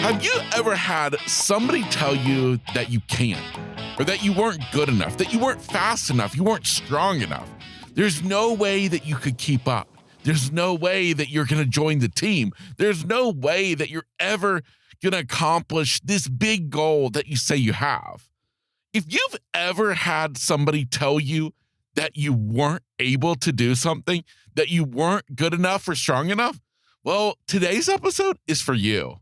Have you ever had somebody tell you that you can't, or that you weren't good enough, that you weren't fast enough, you weren't strong enough? There's no way that you could keep up. There's no way that you're going to join the team. There's no way that you're ever going to accomplish this big goal that you say you have. If you've ever had somebody tell you that you weren't able to do something, that you weren't good enough or strong enough, well, today's episode is for you.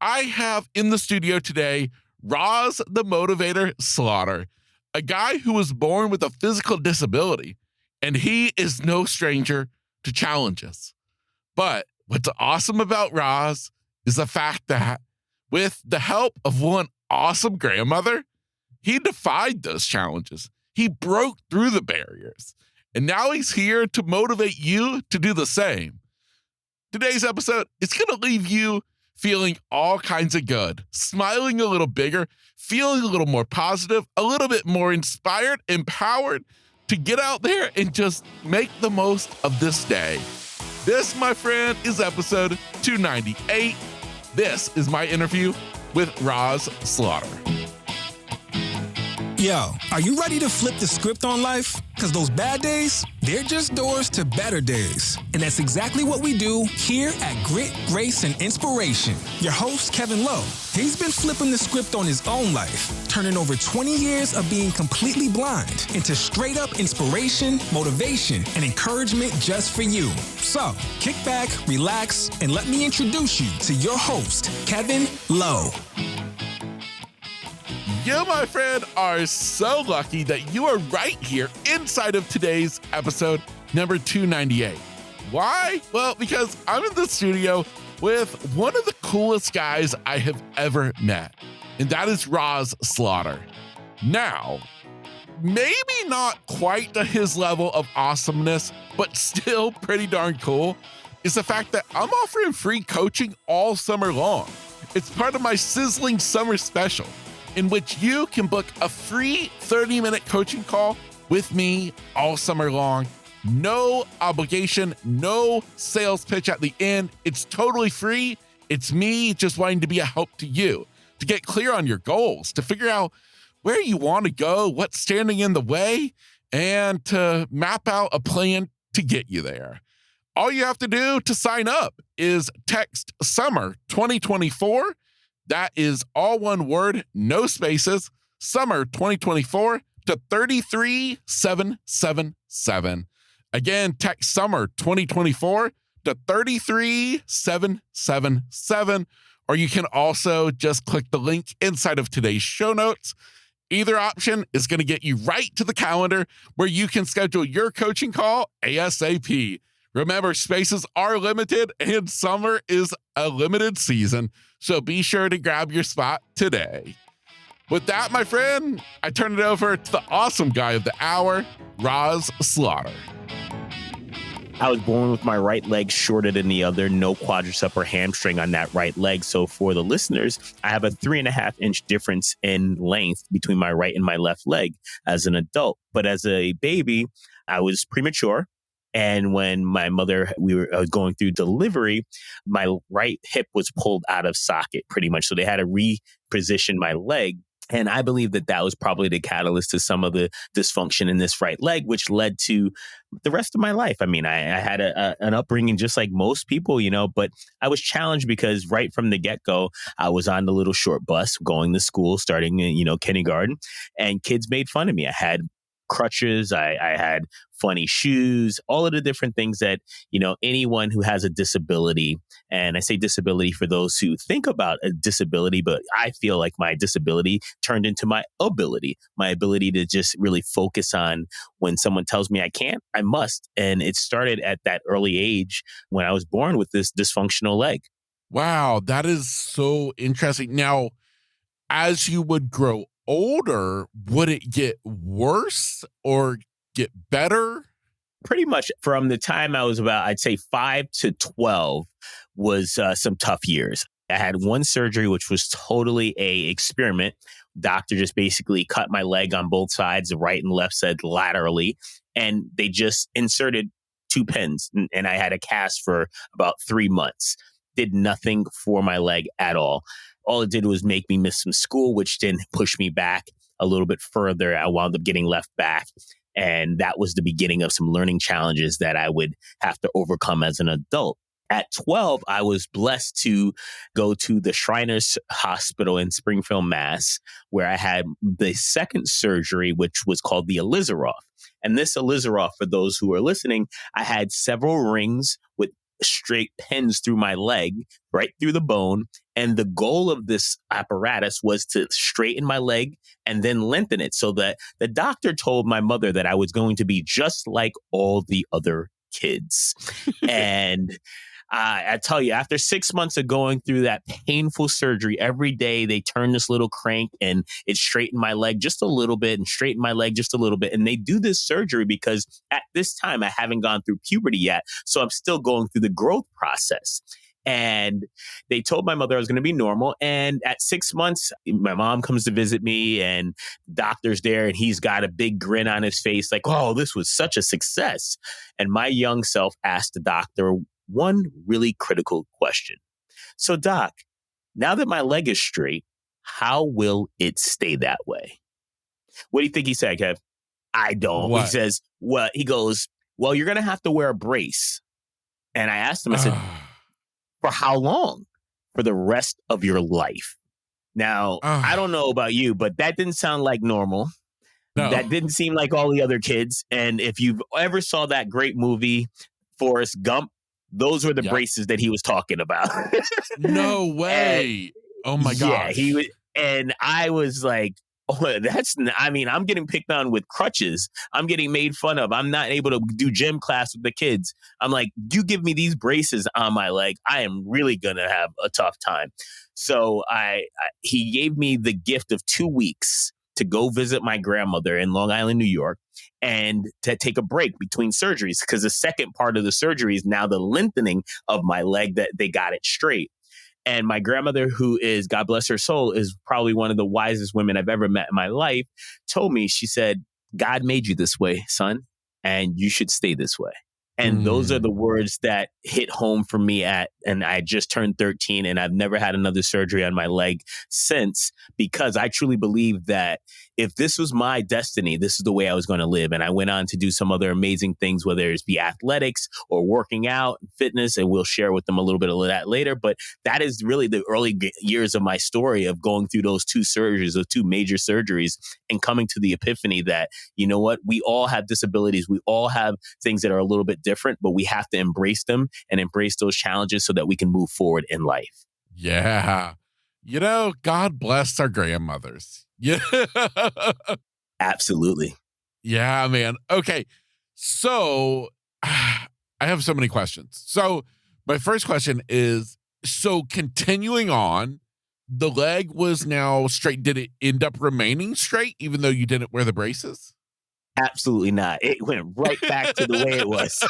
I have in the studio today Rahz the Motivator Slaughter, a guy who was born with a physical disability, and he is no stranger to challenges. But what's awesome about Rahz is the fact that with the help of one awesome grandmother, he defied those challenges. He broke through the barriers, and now he's here to motivate you to do the same. Today's episode is going to leave you feeling all kinds of good, smiling a little bigger, feeling a little more positive, a little bit more inspired, empowered to get out there and just make the most of this day. This, my friend, is episode 298. This is my interview with Rahz Slaughter. Yo, are you ready to flip the script on life? Because those bad days, they're just doors to better days. And that's exactly what we do here at Grit, Grace, and Inspiration. Your host, Kevin Lowe, he's been flipping the script on his own life, turning over 20 years of being completely blind into straight up inspiration, motivation, and encouragement just for you. So, kick back, relax, and let me introduce you to your host, Kevin Lowe. You, my friend, are so lucky that you are right here inside of today's episode number 298. Why? Well, because I'm in the studio with one of the coolest guys I have ever met, and that is Rahz Slaughter. Now, maybe not quite to his level of awesomeness, but still pretty darn cool, is the fact that I'm offering free coaching all summer long. It's part of my sizzling summer special, in which you can book a free 30-minute coaching call with me all summer long. No obligation, no sales pitch at the end. It's totally free. It's me just wanting to be a help to you, to get clear on your goals, to figure out where you want to go, what's standing in the way, and to map out a plan to get you there. All you have to do to sign up is text SUMMER 2024. That is all one word, no spaces, summer 2024 to 33777. Again, text summer 2024 to 33777. Or you can also just click the link inside of today's show notes. Either option is going to get you right to the calendar where you can schedule your coaching call ASAP. Remember, spaces are limited and summer is a limited season, so be sure to grab your spot today. With that, my friend, I turn it over to the awesome guy of the hour, Rahz Slaughter. I was born with my right leg shorter than the other, no quadricep or hamstring on that right leg. So for the listeners, I have a 3.5-inch difference in length between my right and my left leg as an adult. But as a baby, I was premature. And when my mother, I was going through delivery, my right hip was pulled out of socket pretty much. So they had to reposition my leg. And I believe that was probably the catalyst to some of the dysfunction in this right leg, which led to the rest of my life. I mean, I had an upbringing just like most people, but I was challenged because right from the get-go, I was on the little short bus going to school, starting in, kindergarten, and kids made fun of me. I had crutches, I had funny shoes, all of the different things that, anyone who has a disability, and I say disability for those who think about a disability, but I feel like my disability turned into my ability to just really focus on when someone tells me I can't, I must. And it started at that early age when I was born with this dysfunctional leg. Wow, that is so interesting. Now, as you would grow older, would it get worse or get better? Pretty much from the time I was about, I'd say 5 to 12 was some tough years. I had one surgery, which was totally a experiment. Doctor just basically cut my leg on both sides, the right and left side laterally, and they just inserted 2 pins. And I had a cast for about 3 months. did nothing for my leg at all. All it did was make me miss some school, which then pushed me back a little bit further. I wound up getting left back. And that was the beginning of some learning challenges that I would have to overcome as an adult. At 12, I was blessed to go to the Shriners Hospital in Springfield, Mass, where I had the second surgery, which was called the Alizaroff. And this Alizaroff, for those who are listening, I had several rings with straight pins through my leg, right through the bone. And the goal of this apparatus was to straighten my leg and then lengthen it, so that the doctor told my mother that I was going to be just like all the other kids. And I tell you, after 6 months of going through that painful surgery, every day they turn this little crank and it straightened my leg just a little bit and straightened my leg just a little bit. And they do this surgery because at this time I haven't gone through puberty yet. So I'm still going through the growth process. And they told my mother I was going to be normal. And at 6 months, my mom comes to visit me and the doctor's there and he's got a big grin on his face like, oh, this was such a success. And my young self asked the doctor one really critical question. So, Doc, now that my leg is straight, how will it stay that way? What do you think he said, Kev? I don't. What? He says, well, he goes, well, you're going to have to wear a brace. And I asked him, I said, for how long? For the rest of your life. Now, I don't know about you, but that didn't sound like normal. No. That didn't seem like all the other kids. And if you've ever saw that great movie, Forrest Gump, those were the braces that he was talking about. No way. Oh my gosh. Yeah, he was, and I was like, oh, I'm getting picked on with crutches. I'm getting made fun of. I'm not able to do gym class with the kids. I'm like, you give me these braces on my leg, I am really going to have a tough time. So he gave me the gift of 2 weeks to go visit my grandmother in Long Island, New York, and to take a break between surgeries, because the second part of the surgery is now the lengthening of my leg, that they got it straight. And my grandmother, who is, God bless her soul, is probably one of the wisest women I've ever met in my life, told me, she said, God made you this way, son, and you should stay this way. And those are the words that hit home for me and I just turned 13 and I've never had another surgery on my leg since, because I truly believe that if this was my destiny, this is the way I was going to live. And I went on to do some other amazing things, whether it's be athletics or working out and fitness. And we'll share with them a little bit of that later. But that is really the early years of my story of going through those two surgeries, those two major surgeries, and coming to the epiphany that, you know what, we all have disabilities. We all have things that are a little bit different, but we have to embrace them and embrace those challenges so that we can move forward in life. Yeah. You know, God bless our grandmothers. Yeah. Absolutely. Yeah, man. Okay. So I have so many questions. So my first question is, so continuing on, the leg was now straight. Did it end up remaining straight even though you didn't wear the braces? Absolutely not. It went right back to the way it was.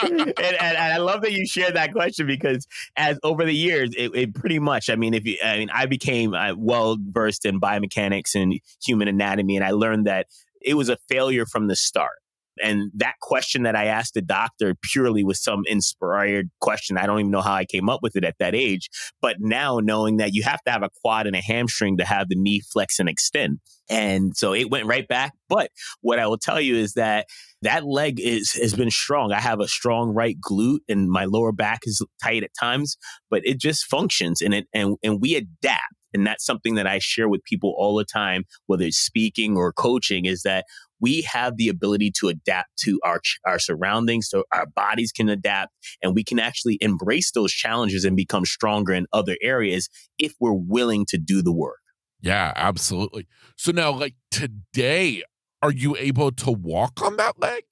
and I love that you shared that question, because as over the years, it pretty much, I became well versed in biomechanics and human anatomy, and I learned that it was a failure from the start. And that question that I asked the doctor purely was some inspired question. I don't even know how I came up with it at that age. But now knowing that you have to have a quad and a hamstring to have the knee flex and extend. And so it went right back. But what I will tell you is that leg has been strong. I have a strong right glute and my lower back is tight at times, but it just functions and we adapt. And that's something that I share with people all the time, whether it's speaking or coaching, is that we have the ability to adapt to our surroundings, so our bodies can adapt, and we can actually embrace those challenges and become stronger in other areas if we're willing to do the work. Yeah, absolutely. So now, like today, are you able to walk on that leg?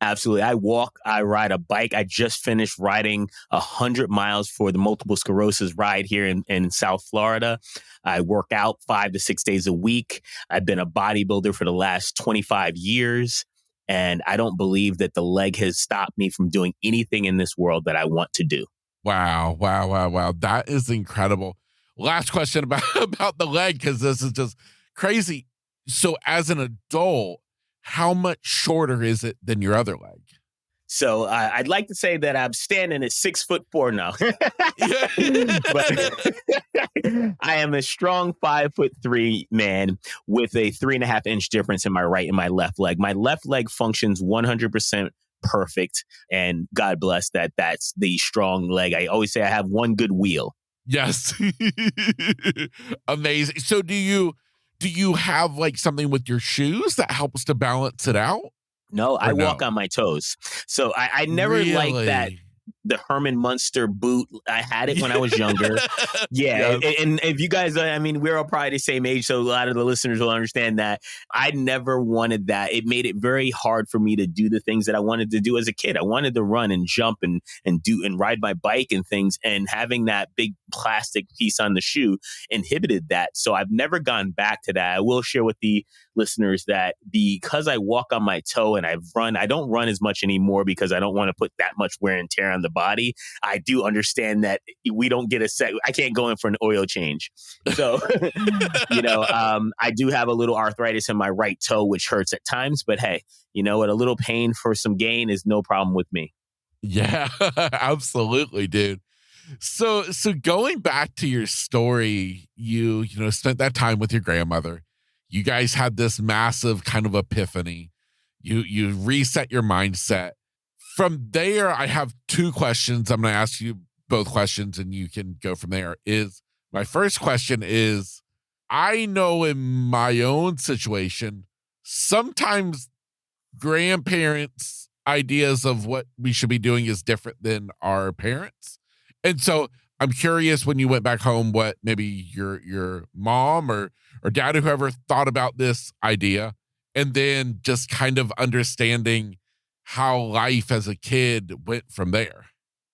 Absolutely. I walk, I ride a bike. I just finished riding 100 miles for the multiple sclerosis ride here in South Florida. I work out 5 to 6 days a week. I've been a bodybuilder for the last 25 years. And I don't believe that the leg has stopped me from doing anything in this world that I want to do. Wow. That is incredible. Last question about the leg, because this is just crazy. So as an adult, how much shorter is it than your other leg? So I'd like to say that I'm standing at 6'4" now, but I am a strong 5'3" man with a 3.5 inch difference in my right and my left leg. My left leg functions 100% perfect, and God bless that. That's the strong leg. I always say I have one good wheel. Yes. Amazing. So do you have like something with your shoes that helps to balance it out? No, Or I walk no? on my toes. So I never liked that. Really? The Herman Munster boot. I had it when I was younger. Yeah. Yes. And if you guys, I mean, we're all probably the same age. So a lot of the listeners will understand that I never wanted that. It made it very hard for me to do the things that I wanted to do as a kid. I wanted to run and jump and do and ride my bike and things. And having that big plastic piece on the shoe inhibited that. So I've never gone back to that. I will share with the listeners that because I walk on my toe and I don't run as much anymore because I don't want to put that much wear and tear on the body. I do understand that we don't get I can't go in for an oil change. So, I do have a little arthritis in my right toe, which hurts at times, but hey, you know what? A little pain for some gain is no problem with me. Yeah, absolutely, dude. So going back to your story, you spent that time with your grandmother. You guys had this massive kind of epiphany. You reset your mindset. From there, I have two questions. I'm going to ask you both questions and you can go from there. My first question is, I know in my own situation, sometimes grandparents' ideas of what we should be doing is different than our parents. And so I'm curious, when you went back home, what maybe your mom or dad or whoever thought about this idea, and then just kind of understanding how life as a kid went from there.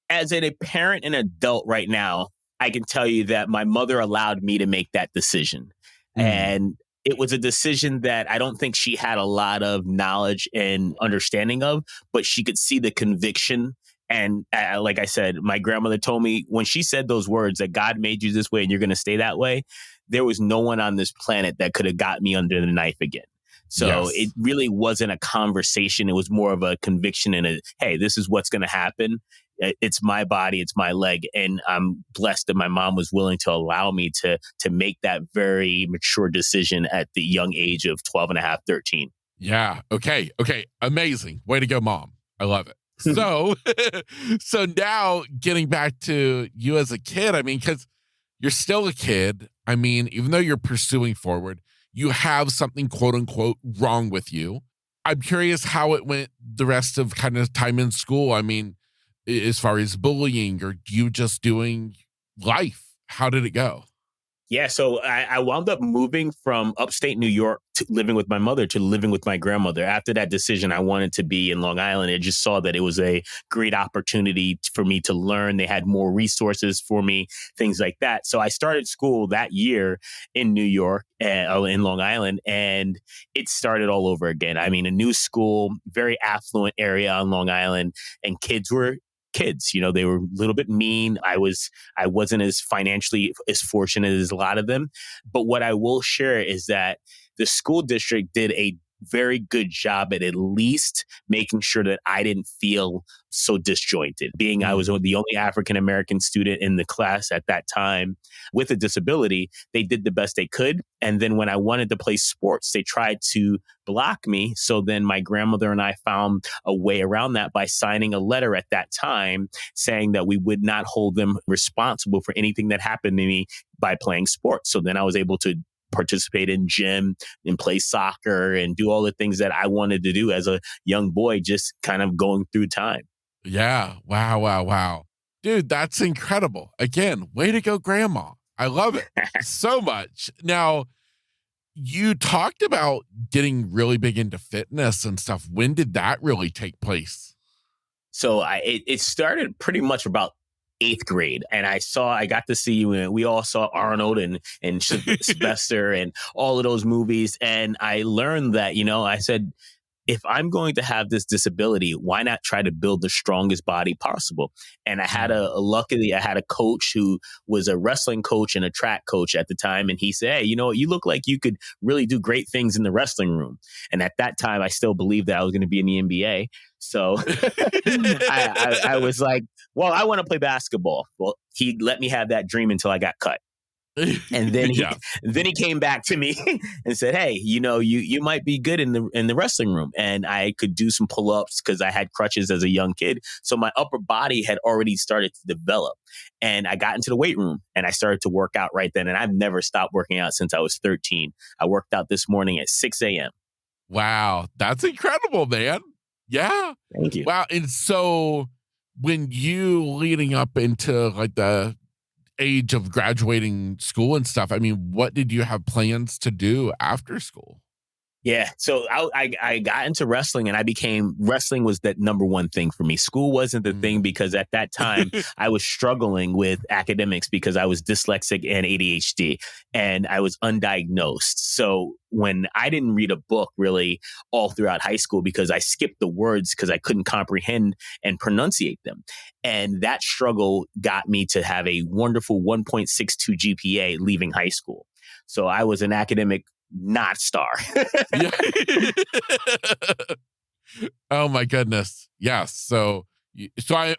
As a parent and adult right now, I can tell you that my mother allowed me to make that decision. And it was a decision that I don't think she had a lot of knowledge and understanding of, but she could see the conviction. And like I said, my grandmother told me when she said those words that God made you this way and you're going to stay that way, there was no one on this planet that could have got me under the knife again. So It really wasn't a conversation. It was more of a conviction and hey, this is what's going to happen. It's my body, it's my leg. And I'm blessed that my mom was willing to allow me to make that very mature decision at the young age of 12 and a half, 13. Yeah. Okay. Amazing. Way to go, mom. I love it. So, so now getting back to you as a kid, I mean, because you're still a kid. I mean, even though you're pursuing forward, you have something quote unquote wrong with you. I'm curious how it went the rest of kind of time in school. I mean, as far as bullying or you just doing life, how did it go? Yeah, so I wound up moving from upstate New York to living with my mother to living with my grandmother. After that decision, I wanted to be in Long Island. I just saw that it was a great opportunity for me to learn. They had more resources for me, things like that. So I started school that year in New York, in Long Island, and it started all over again. I mean, a new school, very affluent area on Long Island, and kids were kids. They were a little bit mean. I wasn't as financially as fortunate as a lot of them. But what I will share is that the school district did a very good job at least making sure that I didn't feel so disjointed. Being I was the only African-American student in the class at that time with a disability, they did the best they could. And then when I wanted to play sports, they tried to block me. So then my grandmother and I found a way around that by signing a letter at that time saying that we would not hold them responsible for anything that happened to me by playing sports. So then I was able to participate in gym and play soccer and do all the things that I wanted to do as a young boy, just kind of going through time. Yeah. Wow. Dude, that's incredible. Again, way to go, grandma. I love it so much. Now, you talked about getting really big into fitness and stuff. When did that really take place? So it started pretty much about 8th grade. And I got to see you, and we all saw Arnold and Sylvester and all of those movies. And I learned that, I said, if I'm going to have this disability, why not try to build the strongest body possible? And luckily I had a coach who was a wrestling coach and a track coach at the time. And he said, hey, you look like you could really do great things in the wrestling room. And at that time, I still believed that I was going to be in the NBA. So I was like, well, I want to play basketball. Well, he let me have that dream until I got cut. And then Yeah. he came back to me and said, "Hey, you might be good in the wrestling room." And I could do some pull-ups because I had crutches as a young kid. So my upper body had already started to develop. And I got into the weight room and I started to work out right then. And I've never stopped working out since I was 13. I worked out this morning at 6 a.m. Wow. That's incredible, man. Yeah. Thank you. Wow. And so when you leading up into like the age of graduating school and stuff, I mean, what did you have plans to do after school? Yeah. So I got into wrestling and wrestling was that number one thing for me. School wasn't the thing because at that time I was struggling with academics because I was dyslexic and ADHD and I was undiagnosed. So when I didn't read a book really all throughout high school because I skipped the words because I couldn't comprehend and pronunciate them. And that struggle got me to have a wonderful 1.62 GPA leaving high school. So I was an academic not star. Yeah. Oh my goodness. Yes. So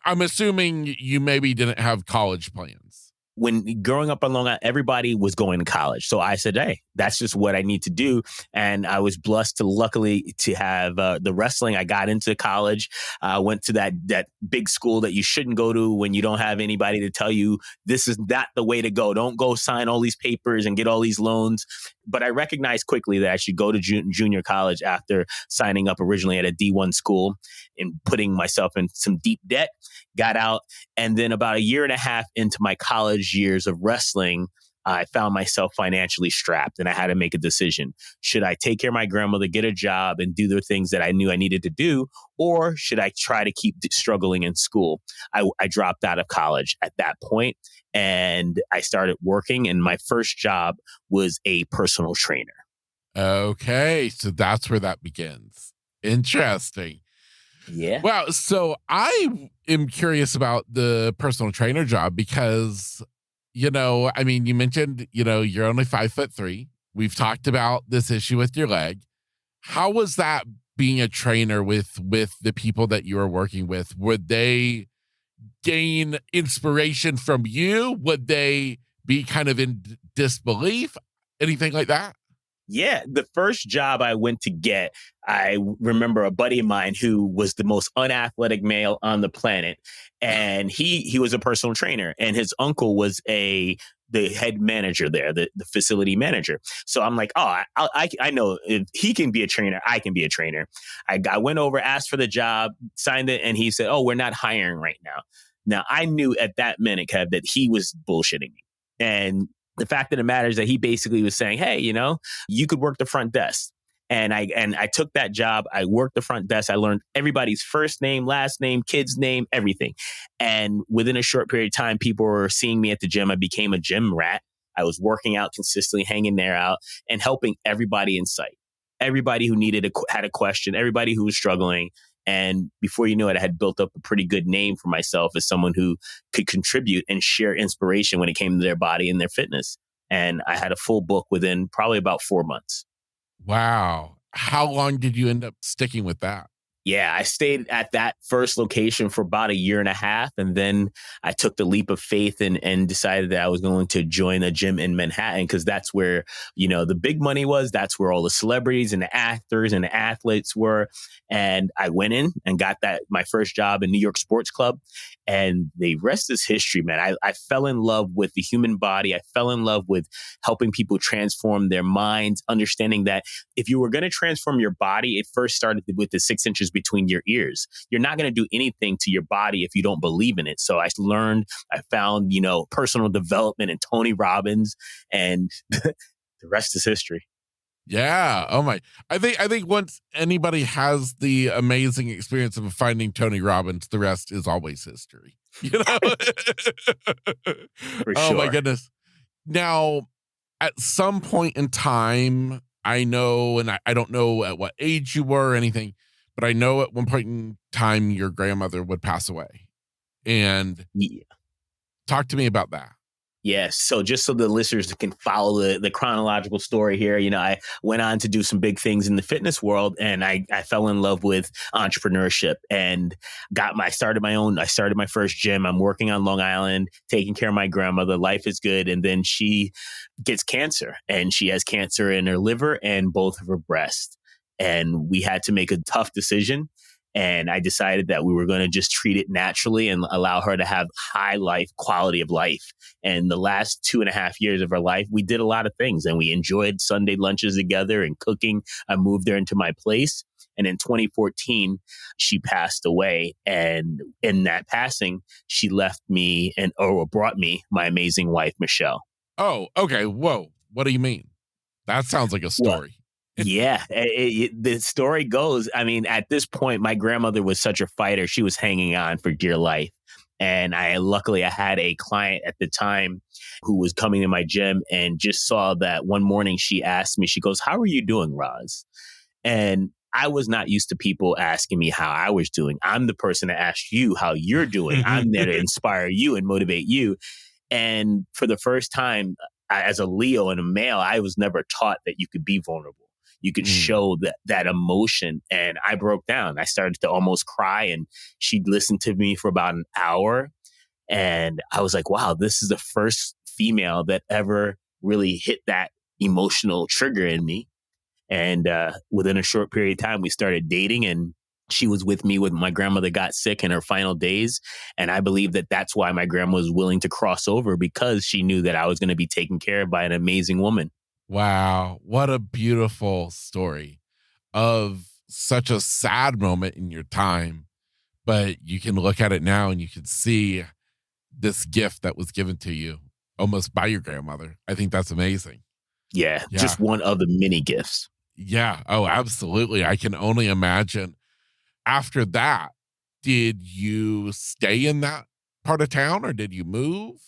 I'm assuming you maybe didn't have college plans. When growing up on Long Island, everybody was going to college. So I said, hey, that's just what I need to do. And I was blessed to luckily to have the wrestling. I got into college, went to that big school that you shouldn't go to when you don't have anybody to tell you this is not the way to go. Don't go sign all these papers and get all these loans. But I recognized quickly that I should go to junior college after signing up originally at a D1 school and putting myself in some deep debt, got out. And then about a year and a half into my college years of wrestling, I found myself financially strapped and I had to make a decision. Should I take care of my grandmother, get a job and do the things that I knew I needed to do? Or should I try to keep struggling in school? I dropped out of college at that point and I started working. And my first job was a personal trainer. Okay. So that's where that begins. Interesting. Yeah. Wow. So I am curious about the personal trainer job because, I mean, you mentioned, you're only 5'3". We've talked about this issue with your leg. How was that being a trainer with the people that you were working with? Would they gain inspiration from you? Would they be kind of in disbelief? Anything like that? Yeah, the first job I went to get, I remember a buddy of mine who was the most unathletic male on the planet. And he was a personal trainer and his uncle was the head manager there, the facility manager. So I'm like, oh, I know if he can be a trainer, I can be a trainer. I went over, asked for the job, signed it, and he said, oh, we're not hiring right now. Now, I knew at that minute, Kev, that he was bullshitting me. And the fact of the matter is that he basically was saying, hey, you could work the front desk. And I took that job. I worked the front desk. I learned everybody's first name, last name, kid's name, everything. And within a short period of time, people were seeing me at the gym. I became a gym rat. I was working out consistently, hanging there out and helping everybody in sight. Everybody who had a question, everybody who was struggling. And before you knew it, I had built up a pretty good name for myself as someone who could contribute and share inspiration when it came to their body and their fitness. And I had a full book within probably about 4 months. Wow. How long did you end up sticking with that? Yeah, I stayed at that first location for about a year and a half. And then I took the leap of faith and decided that I was going to join a gym in Manhattan because that's where, the big money was. That's where all the celebrities and the actors and the athletes were. And I went in and got my first job in New York Sports Club. And the rest is history, man. I fell in love with the human body. I fell in love with helping people transform their minds, understanding that if you were going to transform your body, it first started with the 6 inches between your ears. You're not going to do anything to your body if you don't believe in it. So I found, personal development in Tony Robbins, and the rest is history. Yeah. Oh my. I think once anybody has the amazing experience of finding Tony Robbins, the rest is always history. For Oh my sure. goodness. Now, at some point in time, I know, and I don't know at what age you were or anything, but I know at one point in time your grandmother would pass away. And Yeah. talk to me about that. Yes. So just so the listeners can follow the chronological story here, I went on to do some big things in the fitness world, and I fell in love with entrepreneurship and I started my first gym. I'm working on Long Island, taking care of my grandmother. Life is good. And then she gets cancer, and she has cancer in her liver and both of her breasts. And we had to make a tough decision. And I decided that we were going to just treat it naturally and allow her to have quality of life. And the last 2.5 years of her life, we did a lot of things, and we enjoyed Sunday lunches together and cooking. I moved her into my place. And in 2014, she passed away. And in that passing, she left me or brought me my amazing wife, Michelle. Oh, okay. Whoa. What do you mean? That sounds like a story. Yeah, the story goes, I mean, at this point, my grandmother was such a fighter. She was hanging on for dear life. And luckily I had a client at the time who was coming to my gym and just saw that one morning. She asked me, she goes, "How are you doing, Rahz?" And I was not used to people asking me how I was doing. I'm the person that asked you how you're doing. I'm there to inspire you and motivate you. And for the first time, as a Leo and a male, I was never taught that you could be vulnerable. You could show that emotion. And I broke down. I started to almost cry, and she listened to me for about an hour. And I was like, wow, this is the first female that ever really hit that emotional trigger in me. And within a short period of time, we started dating, and she was with me when my grandmother got sick in her final days. And I believe that that's why my grandma was willing to cross over, because she knew that I was going to be taken care of by an amazing woman. Wow. What a beautiful story of such a sad moment in your time. But you can look at it now and you can see this gift that was given to you almost by your grandmother. I think that's amazing. Yeah, Yeah. just one of the many gifts. Yeah. Oh, absolutely. I can only imagine. After that, did you stay in that part of town or did you move?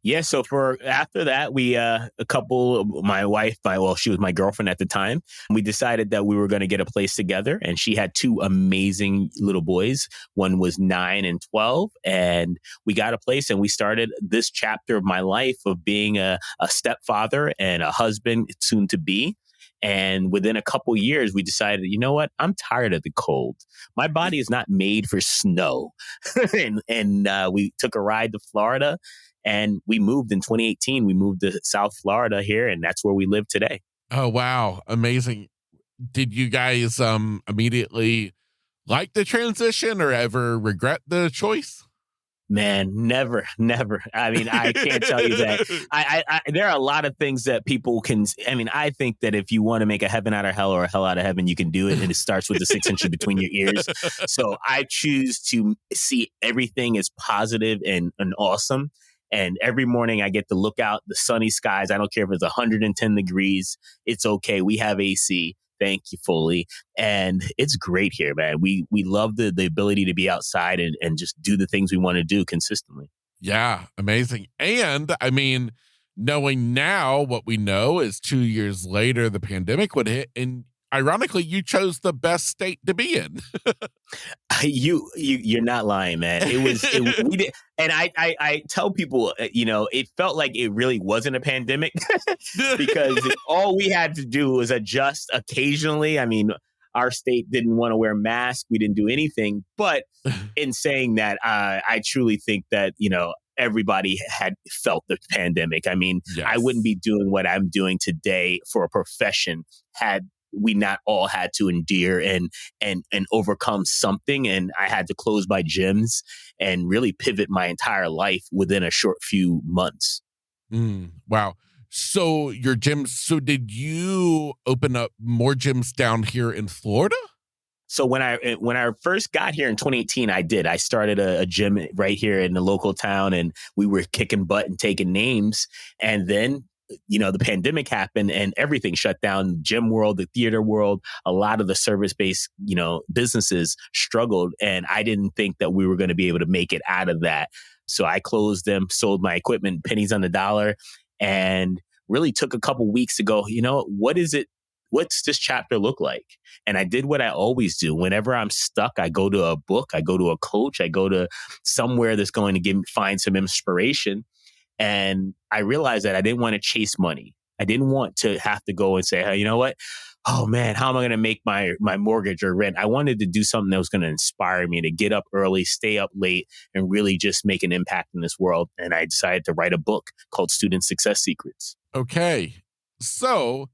Yeah, so after that, my wife, she was my girlfriend at the time. We decided that we were going to get a place together, and she had two amazing little boys. One was 9 and 12, and we got a place, and we started this chapter of my life of being a stepfather and a husband soon to be. And within a couple years, we decided, you know what? I'm tired of the cold. My body is not made for snow. and we took a ride to Florida, and we moved in 2018. We moved to South Florida here, and that's where we live today. Oh, wow. Amazing. Did you guys immediately like the transition or ever regret the choice? Man, never, never. I mean, I can't tell you that. There are a lot of things that people can. I mean, I think that if you want to make a heaven out of hell or a hell out of heaven, you can do it. And it starts with the 6 inches between your ears. So I choose to see everything as positive and awesome. And every morning I get to look out the sunny skies. I don't care if it's 110 degrees. It's okay. We have AC. Thank you, Foley. And it's great here, man. We love the ability to be outside and just do the things we want to do consistently. Yeah, amazing. And I mean, knowing now what we know is 2 years later, the pandemic would hit. And ironically, you chose the best state to be in. You're not lying, man. We did, and I tell people, it felt like it really wasn't a pandemic because all we had to do was adjust occasionally. I mean, our state didn't want to wear masks. We didn't do anything. But in saying that, I truly think that, everybody had felt the pandemic. I mean, Yes. I wouldn't be doing what I'm doing today for a profession had we not all had to endure and overcome something. And I had to close my gyms and really pivot my entire life within a short few months. Wow. So did you open up more gyms down here in Florida? So when I first got here in 2018, I started a gym right here in the local town, and we were kicking butt and taking names. And then the pandemic happened and everything shut down. The gym world, the theater world, a lot of the service-based, businesses struggled. And I didn't think that we were going to be able to make it out of that. So I closed them, sold my equipment, pennies on the dollar, and really took a couple weeks to go, what is it? What's this chapter look like? And I did what I always do. Whenever I'm stuck, I go to a book, I go to a coach, I go to somewhere that's going to find some inspiration. And I realized that I didn't want to chase money. I didn't want to have to go and say, hey, you know what? Oh man, how am I going to make my mortgage or rent? I wanted to do something that was going to inspire me to get up early, stay up late, and really just make an impact in this world. And I decided to write a book called Student Success Secrets. Okay. So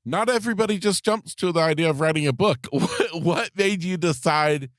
not everybody just jumps to the idea of writing a book. What made you decide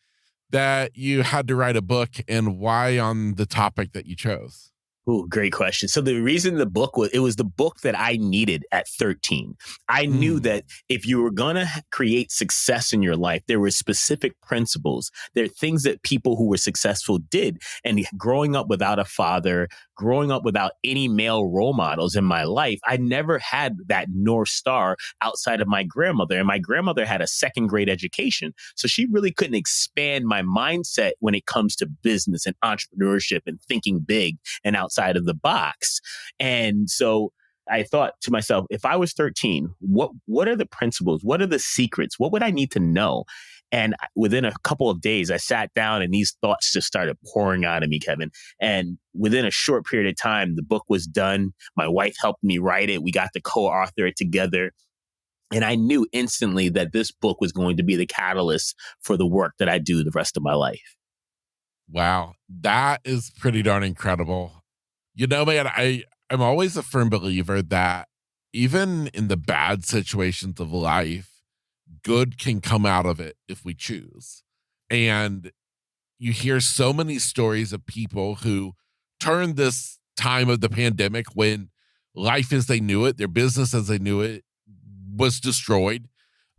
that you had to write a book, and why on the topic that you chose? Oh, great question. So the reason the book was, it was the book that I needed at 13. I knew that if you were going to create success in your life, there were specific principles. There are things that people who were successful did. And growing up without a father, growing up without any male role models in my life, I never had that North Star outside of my grandmother. And my grandmother had a second grade education. So she really couldn't expand my mindset when it comes to business and entrepreneurship and thinking big and outside of the box. And so I thought to myself, if I was 13, what are the principles? What are the secrets? What would I need to know? And within a couple of days, I sat down and these thoughts just started pouring out of me, Kevin. And within a short period of time, the book was done. My wife helped me write it. We got to co-author it together. And I knew instantly that this book was going to be the catalyst for the work that I do the rest of my life. Wow. That is pretty darn incredible. You know, man, I'm always a firm believer that even in the bad situations of life, good can come out of it if we choose. And you hear so many stories of people who turned this time of the pandemic, when life as they knew it, their business as they knew it, was destroyed.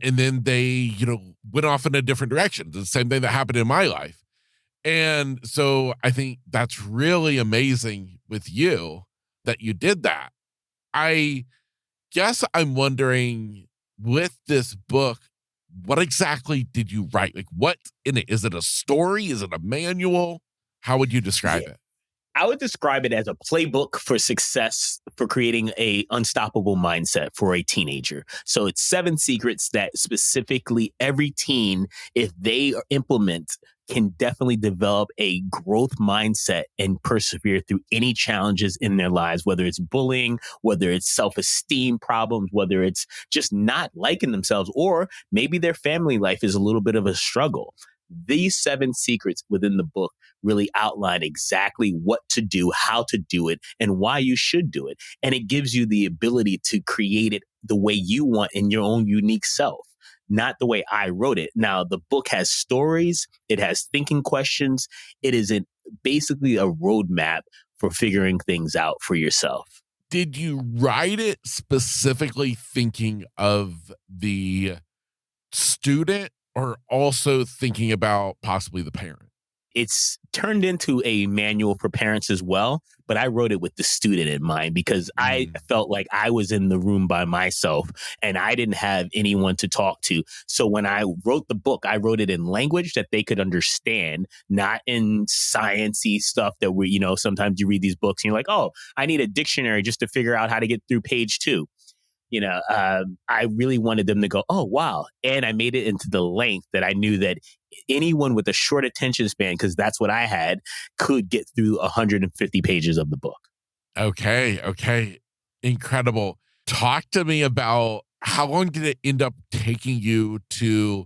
And then they, went off in a different direction. The same thing that happened in my life. And so I think that's really amazing with you that you did that. I guess I'm wondering, with this book, what exactly did you write? Like, what in it? Is it a story? Is it a manual? How would you describe it? I would describe it as a playbook for success, for creating a unstoppable mindset for a teenager. So it's 7 secrets that specifically every teen, if they implement, can definitely develop a growth mindset and persevere through any challenges in their lives, whether it's bullying, whether it's self-esteem problems, whether it's just not liking themselves, or maybe their family life is a little bit of a struggle. These 7 secrets within the book really outline exactly what to do, how to do it, and why you should do it. And it gives you the ability to create it the way you want in your own unique self, not the way I wrote it. Now, the book has stories, it has thinking questions. It is basically a roadmap for figuring things out for yourself. Did you write it specifically thinking of the student, or also thinking about possibly the parent? It's turned into a manual for parents as well, but I wrote it with the student in mind because I felt like I was in the room by myself and I didn't have anyone to talk to. So when I wrote the book, I wrote it in language that they could understand, not in sciencey stuff that sometimes you read these books and you're like, oh, I need a dictionary just to figure out how to get through page 2. I really wanted them to go, oh, wow. And I made it into the length that I knew that anyone with a short attention span, because that's what I had, could get through 150 pages of the book. Okay. Incredible. Talk to me about, how long did it end up taking you to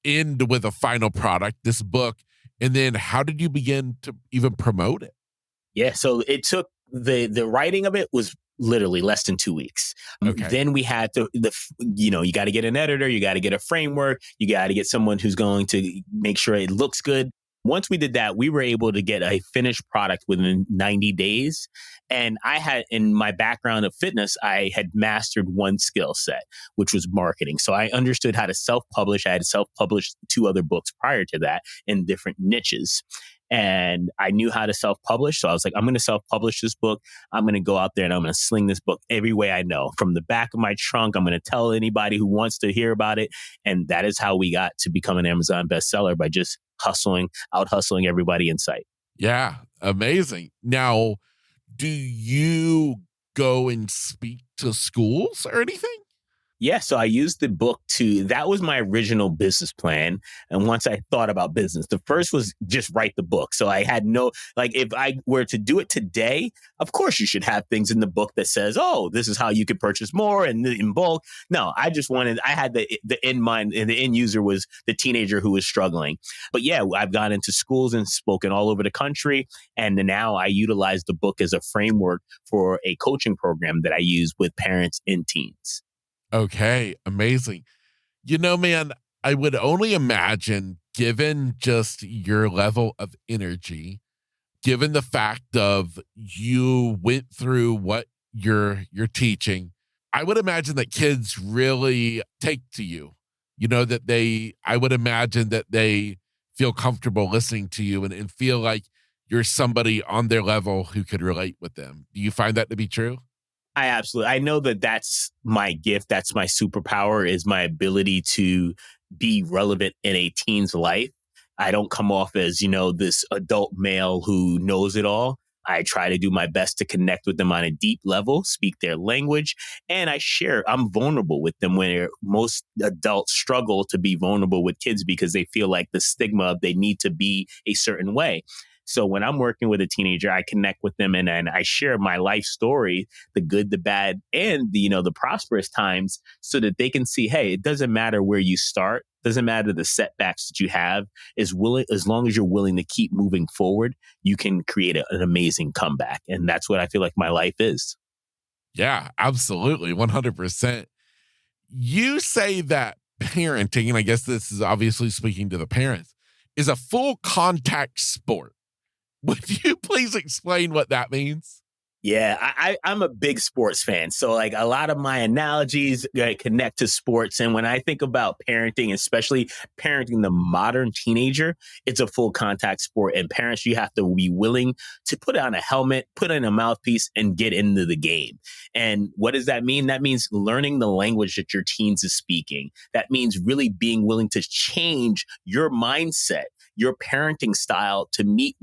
end with a final product, this book? And then how did you begin to even promote it? Yeah, so it took the writing of it was literally less than 2 weeks. Okay. Then we had you got to get an editor, you got to get a framework, you got to get someone who's going to make sure it looks good. Once we did that, we were able to get a finished product within 90 days. And I had, in my background of fitness, I had mastered one skill set, which was marketing. So I understood how to self-publish. I had self-published 2 other books prior to that in different niches. And I knew how to self-publish. So I was like, I'm going to self-publish this book. I'm going to go out there and I'm going to sling this book every way I know. From the back of my trunk, I'm going to tell anybody who wants to hear about it. And that is how we got to become an Amazon bestseller, by just out hustling everybody in sight. Yeah, amazing. Now, do you go and speak to schools or anything? Yeah, so I used the book that was my original business plan. And once I thought about business, the first was just write the book. So I had like, if I were to do it today, of course you should have things in the book that says, oh, this is how you could purchase more and in bulk. No, I had the end mind, and the end user was the teenager who was struggling. But yeah, I've gone into schools and spoken all over the country. And now I utilize the book as a framework for a coaching program that I use with parents and teens. Okay, amazing. You know, man, I would only imagine, given just your level of energy, given the fact of you went through what you're teaching, I would imagine that kids really take to you. You know, that I would imagine that they feel comfortable listening to you and feel like you're somebody on their level who could relate with them. Do you find that to be true? I know that that's my gift. That's my superpower, is my ability to be relevant in a teen's life. I don't come off as, this adult male who knows it all. I try to do my best to connect with them on a deep level, speak their language, and I'm vulnerable with them, where most adults struggle to be vulnerable with kids because they feel like the stigma of they need to be a certain way. So when I'm working with a teenager, I connect with them, and I share my life story, the good, the bad, and the prosperous times, so that they can see, hey, it doesn't matter where you start, doesn't matter the setbacks that you have, as long as you're willing to keep moving forward, you can create an amazing comeback. And that's what I feel like my life is. Yeah, absolutely. 100%. You say that parenting, and I guess this is obviously speaking to the parents, is a full contact sport. Would you please explain what that means? Yeah, I'm a big sports fan. So like a lot of my analogies connect to sports. And when I think about parenting, especially parenting the modern teenager, it's a full contact sport. And parents, you have to be willing to put on a helmet, put in a mouthpiece, and get into the game. And what does that mean? That means learning the language that your teens is speaking. That means really being willing to change your mindset, your parenting style to meet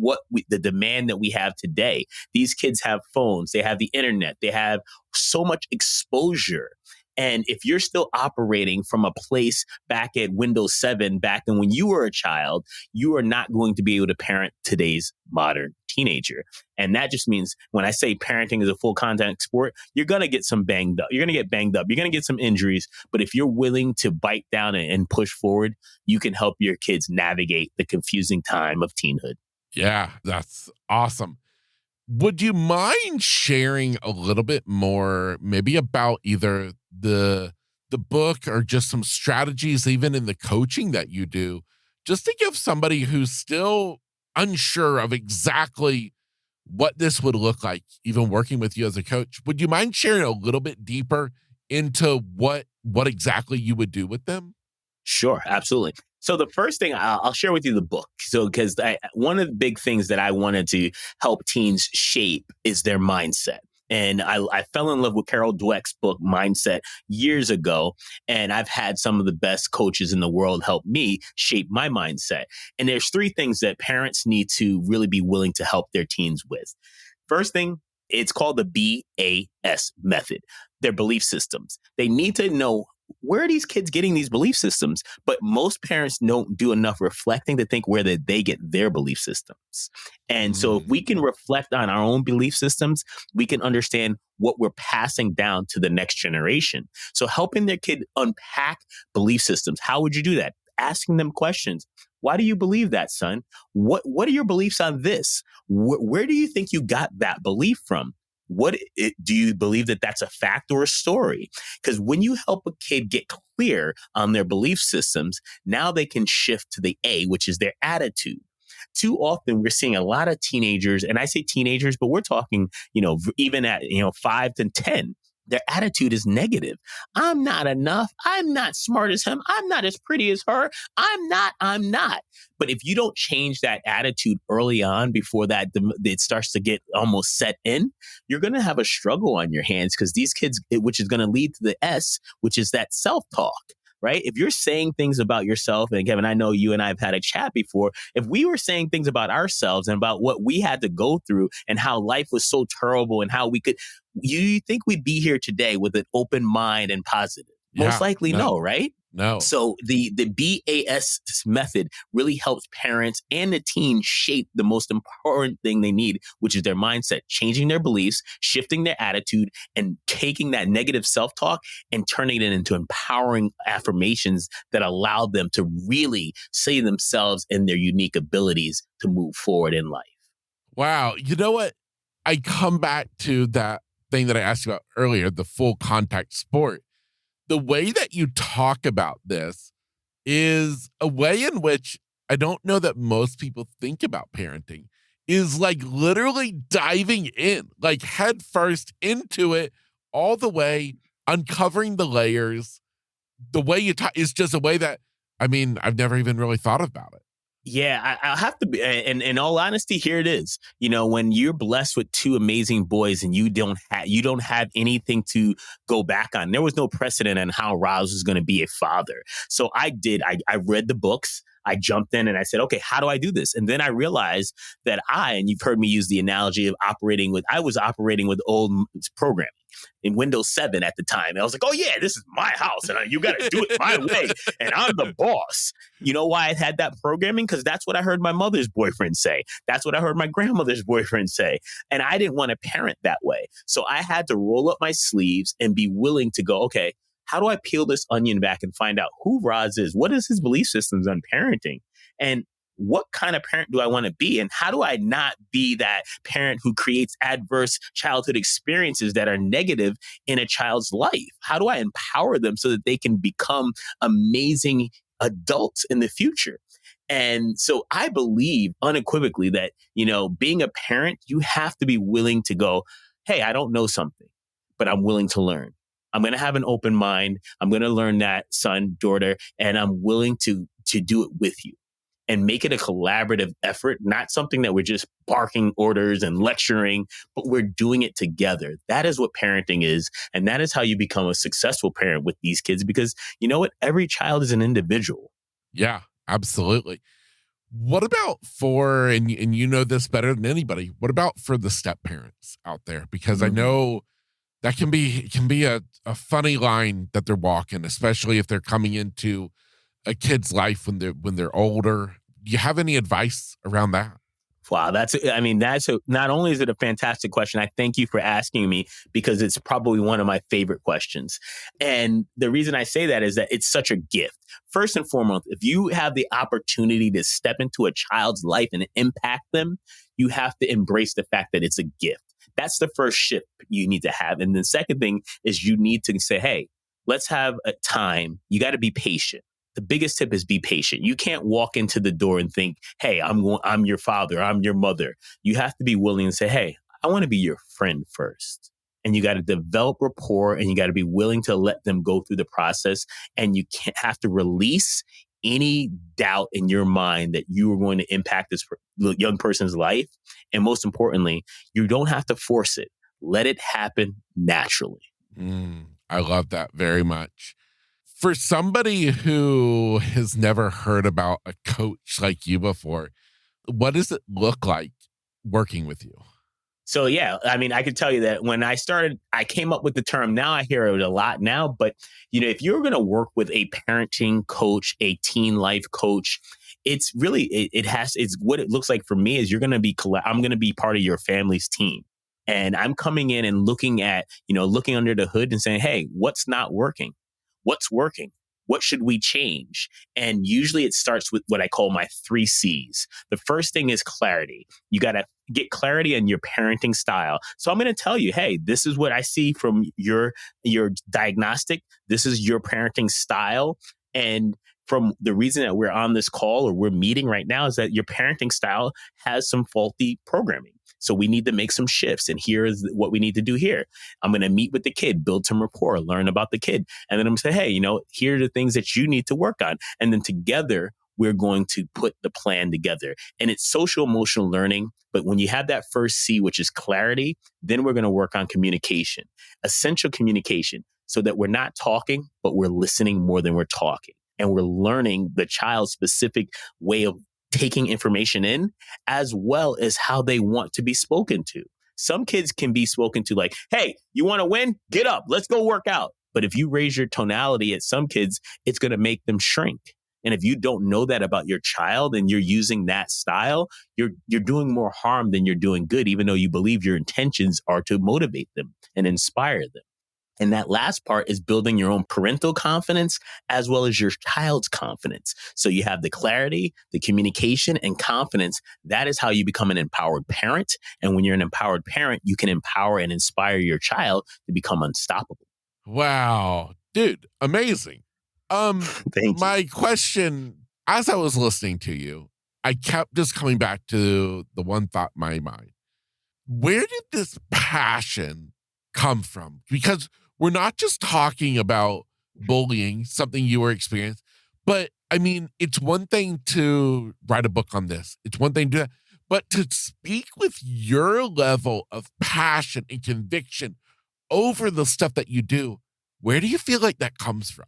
the demand that we have today. These kids have phones, they have the internet, they have so much exposure. And if you're still operating from a place back at Windows 7, back then when you were a child, you are not going to be able to parent today's modern teenager. And that just means when I say parenting is a full contact sport, you're going to get some banged up. You're going to get banged up. You're going to get some injuries. But if you're willing to bite down and push forward, you can help your kids navigate the confusing time of teenhood. Yeah, that's awesome. Would you mind sharing a little bit more, maybe about either the book or just some strategies, even in the coaching that you do, just to give somebody who's still unsure of exactly what this would look like, even working with you as a coach? Would you mind sharing a little bit deeper into what exactly you would do with them? Sure, absolutely. So the first thing I'll share with you the book. So because one of the big things that I wanted to help teens shape is their mindset. And I fell in love with Carol Dweck's book, Mindset, years ago. And I've had some of the best coaches in the world help me shape my mindset. And there's three things that parents need to really be willing to help their teens with. First thing, it's called the BAS method, their belief systems. They need to know, where are these kids getting these belief systems? But most parents don't do enough reflecting to think where they get their belief systems. And so if we can reflect on our own belief systems, we can understand what we're passing down to the next generation. So helping their kid unpack belief systems. How would you do that? Asking them questions. Why do you believe that, son? What are your beliefs on this? Where do you think you got that belief from? Do you believe that that's a fact or a story? Because when you help a kid get clear on their belief systems, now they can shift to the A, which is their attitude. Too often we're seeing a lot of teenagers, and I say teenagers, but we're talking, even at, 5 to 10. Their attitude is negative. I'm not enough. I'm not smart as him. I'm not as pretty as her. I'm not. But if you don't change that attitude early on before it starts to get almost set in, you're going to have a struggle on your hands, because these kids, which is going to lead to the S, which is that self-talk. Right? If you're saying things about yourself, and Kevin, I know you and I have had a chat before, if we were saying things about ourselves and about what we had to go through and how life was so terrible and how you think we'd be here today with an open mind and positive? Most Yeah. likely no, No. right? No. So the BAS method really helps parents and the teen shape the most important thing they need, which is their mindset, changing their beliefs, shifting their attitude, and taking that negative self-talk and turning it into empowering affirmations that allow them to really see themselves and their unique abilities to move forward in life. Wow. You know what? I come back to that thing that I asked you about earlier, the full contact sport. The way that you talk about this is a way in which I don't know that most people think about parenting, is like literally diving in, like head first into it, all the way, uncovering the layers. The way you talk is just a way that, I mean, I've never even really thought about it. Yeah, I'll have to be. And in all honesty, here it is. When you're blessed with two amazing boys and you don't have anything to go back on. There was no precedent on how Rahz was going to be a father. So I did. I read the books. I jumped in and I said, okay, how do I do this? And then I realized that and you've heard me use the analogy of I was operating with old programming in Windows 7 at the time. And I was like, oh yeah, this is my house and you got to do it my way. And I'm the boss. You know why I had that programming? Because that's what I heard my mother's boyfriend say. That's what I heard my grandmother's boyfriend say. And I didn't want to parent that way. So I had to roll up my sleeves and be willing to go, okay, how do I peel this onion back and find out who Rahz is? What is his belief systems on parenting? And what kind of parent do I want to be? And how do I not be that parent who creates adverse childhood experiences that are negative in a child's life? How do I empower them so that they can become amazing adults in the future? And so I believe unequivocally that, being a parent, you have to be willing to go, hey, I don't know something, but I'm willing to learn. I'm going to have an open mind. I'm going to learn that, son, daughter, and I'm willing to do it with you and make it a collaborative effort, not something that we're just barking orders and lecturing, but we're doing it together. That is what parenting is. And that is how you become a successful parent with these kids, because you know what? Every child is an individual. Yeah, absolutely. What about and you know this better than anybody, what about for the step parents out there? Because I know that can be a funny line that they're walking, especially if they're coming into a kid's life when they're older. Do you have any advice around that? Wow, not only is it a fantastic question, I thank you for asking me because it's probably one of my favorite questions. And the reason I say that is that it's such a gift. First and foremost, if you have the opportunity to step into a child's life and impact them, you have to embrace the fact that it's a gift. That's the first shift you need to have. And the second thing is you need to say, hey, let's have a time. You got to be patient. The biggest tip is be patient. You can't walk into the door and think, hey, I'm your father, I'm your mother. You have to be willing to say, hey, I want to be your friend first. And you got to develop rapport and you got to be willing to let them go through the process. And you can't have to release any doubt in your mind that you are going to impact this young person's life. And most importantly, you don't have to force it. Let it happen naturally. I love that very much. For somebody who has never heard about a coach like you before, what does it look like working with you? So, yeah, I could tell you that when I started, I came up with the term. Now I hear it a lot now. But, if you're going to work with a parenting coach, a teen life coach, it's really, it's what it looks like for me is I'm going to be part of your family's team. And I'm coming in and looking under the hood and saying, hey, what's not working? What's working? What should we change? And usually it starts with what I call my 3 C's. The first thing is clarity. You got to get clarity on your parenting style. So I'm going to tell you, hey, this is what I see from your diagnostic. This is your parenting style. And from the reason that we're on this call or we're meeting right now is that your parenting style has some faulty programming. So we need to make some shifts. And here is what we need to do here. I'm going to meet with the kid, build some rapport, learn about the kid. And then I'm going to say, hey, here are the things that you need to work on. And then together, we're going to put the plan together. And it's social emotional learning. But when you have that first C, which is clarity, then we're going to work on communication, essential communication, so that we're not talking, but we're listening more than we're talking. And we're learning the child's specific way of taking information in, as well as how they want to be spoken to. Some kids can be spoken to like, hey, you want to win? Get up. Let's go work out. But if you raise your tonality at some kids, it's going to make them shrink. And if you don't know that about your child and you're using that style, you're doing more harm than you're doing good, even though you believe your intentions are to motivate them and inspire them. And that last part is building your own parental confidence as well as your child's confidence. So you have the clarity, the communication, and confidence. That is how you become an empowered parent. And when you're an empowered parent, you can empower and inspire your child to become unstoppable. Wow. Dude, amazing. Thank you. My question, as I was listening to you, I kept just coming back to the one thought in my mind. Where did this passion come from? Because we're not just talking about bullying, something you were experiencing, but I mean, it's one thing to write a book on this. It's one thing to do that, but to speak with your level of passion and conviction over the stuff that you do, where do you feel like that comes from?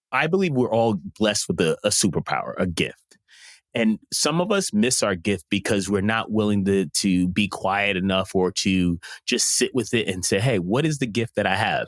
I believe we're all blessed with a superpower, a gift. And some of us miss our gift because we're not willing to be quiet enough or to just sit with it and say, hey, what is the gift that I have?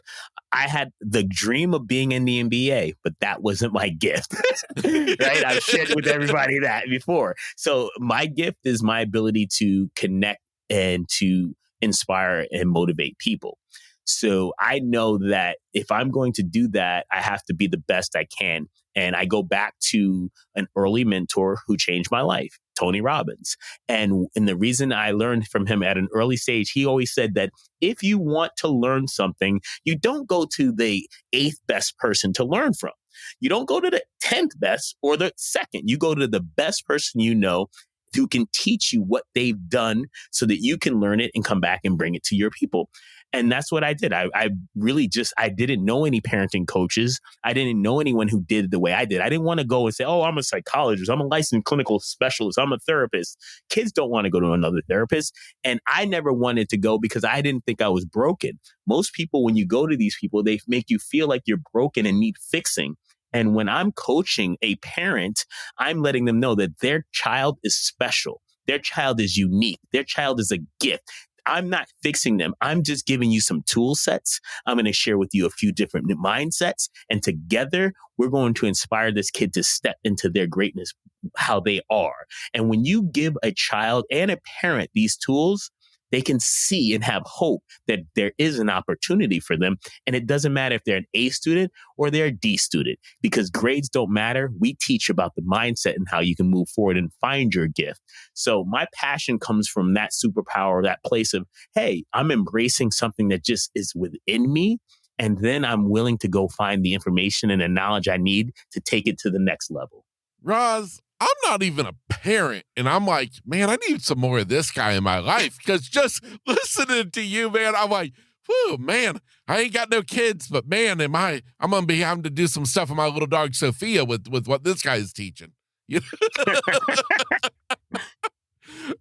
I had the dream of being in the NBA, but that wasn't my gift, right? I've shared with everybody that before. So my gift is my ability to connect and to inspire and motivate people. So I know that if I'm going to do that, I have to be the best I can. And I go back to an early mentor who changed my life, Tony Robbins. And the reason I learned from him at an early stage, he always said that if you want to learn something, you don't go to the 8th best person to learn from. You don't go to the 10th best or the second. You go to the best person you know who can teach you what they've done so that you can learn it and come back and bring it to your people. And that's what I did. I really I didn't know any parenting coaches. I didn't know anyone who did it the way I did. I didn't want to go and say, oh, I'm a psychologist. I'm a licensed clinical specialist. I'm a therapist. Kids don't want to go to another therapist. And I never wanted to go because I didn't think I was broken. Most people, when you go to these people, they make you feel like you're broken and need fixing. And when I'm coaching a parent, I'm letting them know that their child is special. Their child is unique. Their child is a gift. I'm not fixing them. I'm just giving you some tool sets. I'm going to share with you a few different mindsets. And together, we're going to inspire this kid to step into their greatness, how they are. And when you give a child and a parent these tools, they can see and have hope that there is an opportunity for them. And it doesn't matter if they're an A student or they're a D student, because grades don't matter. We teach about the mindset and how you can move forward and find your gift. So my passion comes from that superpower, that place of, hey, I'm embracing something that just is within me. And then I'm willing to go find the information and the knowledge I need to take it to the next level. Rahz, I'm not even a parent, and I'm like, man, I need some more of this guy in my life, because just listening to you, man, I'm like, whew, man, I ain't got no kids, but man, I'm gonna be having to do some stuff with my little dog Sophia with what this guy is teaching.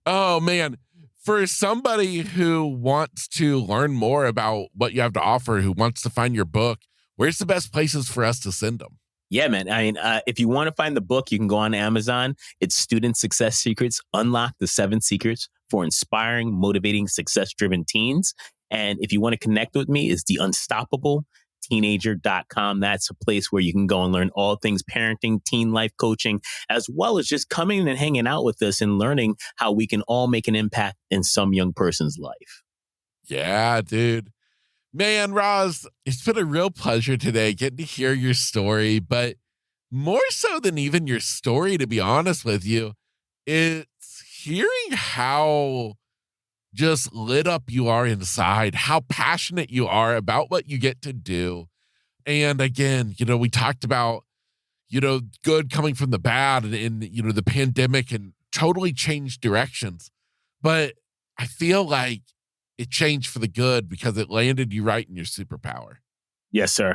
Oh man, for somebody who wants to learn more about what you have to offer, who wants to find your book, where's the best places for us to send them? Yeah, man. I mean, if you want to find the book, you can go on Amazon. It's Student Success Secrets, Unlock the 7 Secrets for Inspiring, Motivating, Success-Driven Teens. And if you want to connect with me, it's theunstoppableteenager.com. That's a place where you can go and learn all things parenting, teen life coaching, as well as just coming and hanging out with us and learning how we can all make an impact in some young person's life. Yeah, dude. Man, Rahz, it's been a real pleasure today getting to hear your story, but more so than even your story, to be honest with you, it's hearing how just lit up you are inside, how passionate you are about what you get to do. And again, we talked about, good coming from the bad and the pandemic and totally changed directions. But I feel like it changed for the good because it landed you right in your superpower. Yes, sir.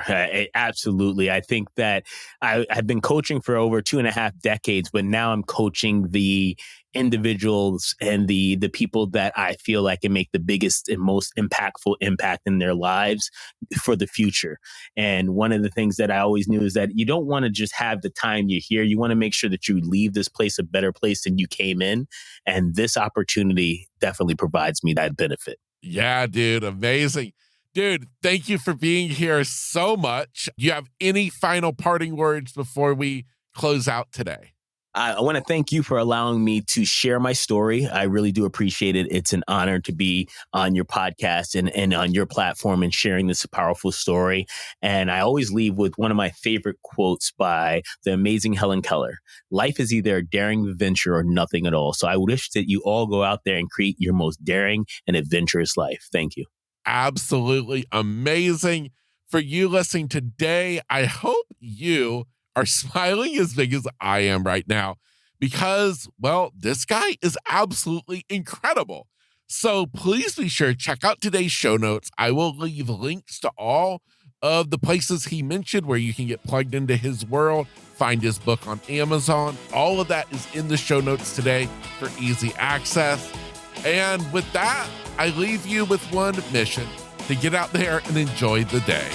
Absolutely. I think that I've been coaching for over 2.5 decades, but now I'm coaching the individuals and the people that I feel like can make the biggest and most impactful impact in their lives for the future. And one of the things that I always knew is that you don't want to just have the time you're here. You want to make sure that you leave this place a better place than you came in. And this opportunity definitely provides me that benefit. Yeah, dude. Amazing. Dude, thank you for being here so much. Do you have any final parting words before we close out today? I want to thank you for allowing me to share my story. I really do appreciate it. It's an honor to be on your podcast and on your platform and sharing this powerful story. And I always leave with one of my favorite quotes by the amazing Helen Keller. Life is either a daring adventure or nothing at all. So I wish that you all go out there and create your most daring and adventurous life. Thank you. Absolutely amazing. For you listening today, I hope you are smiling as big as I am right now because, well, this guy is absolutely incredible. So please be sure to check out today's show notes. I will leave links to all of the places he mentioned where you can get plugged into his world, find his book on Amazon. All of that is in the show notes today for easy access. And with that, I leave you with one mission: to get out there and enjoy the day.